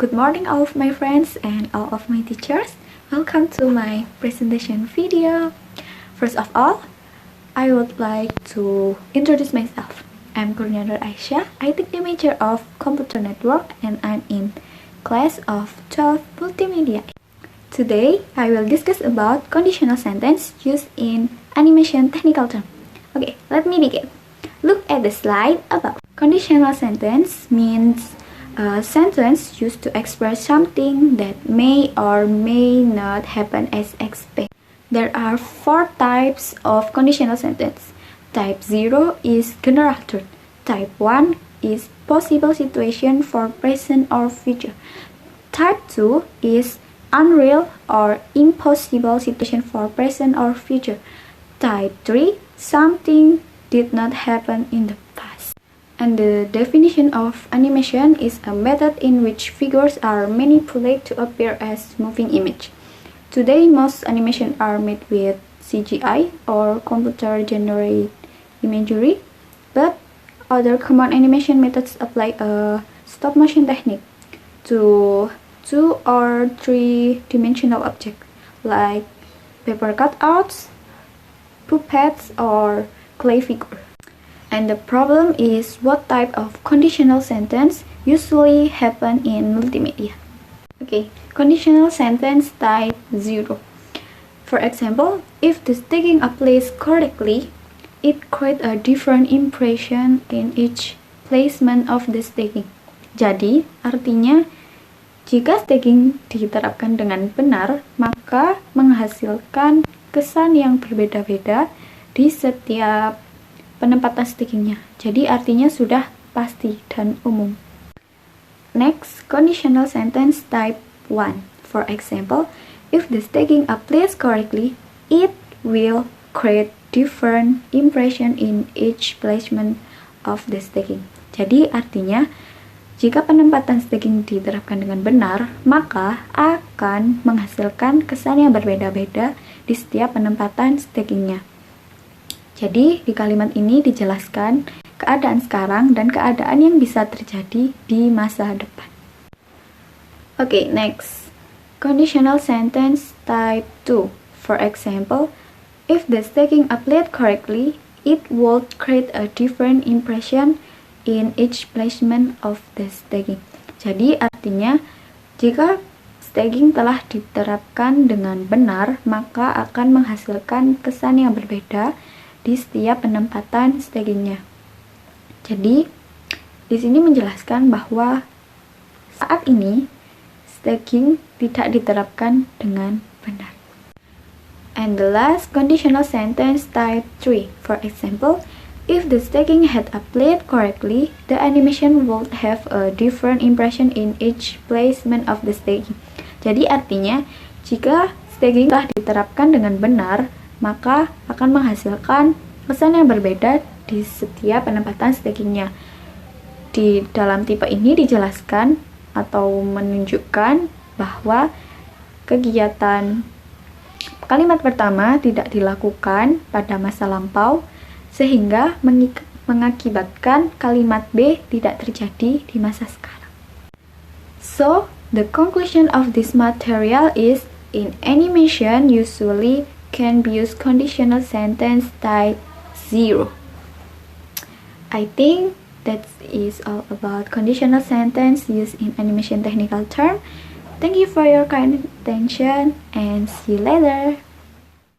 Good morning all of my friends and all of my teachers. Welcome to my presentation video. First of all, I would like to introduce myself. I'm Kurnianur Aisyah. I take the major of Computer Network and I'm in class of 12 Multimedia. Today, I will discuss about conditional sentence used in animation technical term. Okay, let me begin. Look at the slide above. Conditional sentence means a sentence used to express something that may or may not happen as expected. There are 4 types of conditional sentence. Type 0 is general truth. Type 1 is possible situation for present or future. Type 2 is unreal or impossible situation for present or future. Type 3, something did not happen in the past. And the definition of animation is a method in which figures are manipulated to appear as moving image. Today, most animations are made with CGI or computer-generated imagery, but other common animation methods apply a stop-motion technique to 2 or 3 dimensional objects like paper cutouts, puppets, or clay figure. And the problem is what type of conditional sentence usually happen in multimedia. Okay, conditional sentence type 0. For example, if the staging applies correctly, it creates a different impression in each placement of the staging. Jadi, artinya jika staging diterapkan dengan benar, maka menghasilkan kesan yang berbeda-beda di setiap penempatan stagingnya. Jadi artinya sudah pasti dan umum. Next, conditional sentence type 1. For example, if the staging applies correctly, it will create different impression in each placement of the staging. Jadi artinya jika penempatan staging diterapkan dengan benar, maka akan menghasilkan kesan yang berbeda-beda di setiap penempatan stagingnya. Jadi, di kalimat ini dijelaskan keadaan sekarang dan keadaan yang bisa terjadi di masa depan. Okay, next. Conditional sentence type 2. For example, if the staging applied correctly, it would create a different impression in each placement of the staging. Jadi, artinya, jika staging telah diterapkan dengan benar, maka akan menghasilkan kesan yang berbeda di setiap penempatan stagingnya. Jadi, di sini menjelaskan bahwa saat ini staging tidak diterapkan dengan benar. And the last conditional sentence type 3. For example, if the staging had applied correctly, the animation would have a different impression in each placement of the staging. Jadi artinya, jika staging telah diterapkan dengan benar, maka akan menghasilkan kesan yang berbeda di setiap penempatan stagingnya. Di dalam tipe ini dijelaskan atau menunjukkan bahwa kegiatan kalimat pertama tidak dilakukan pada masa lampau, sehingga mengakibatkan kalimat B tidak terjadi di masa sekarang. So, the conclusion of this material is in animation usually can be used conditional sentence type 0. I think that is all about conditional sentence used in animation technical term. Thank you for your kind attention and see you later.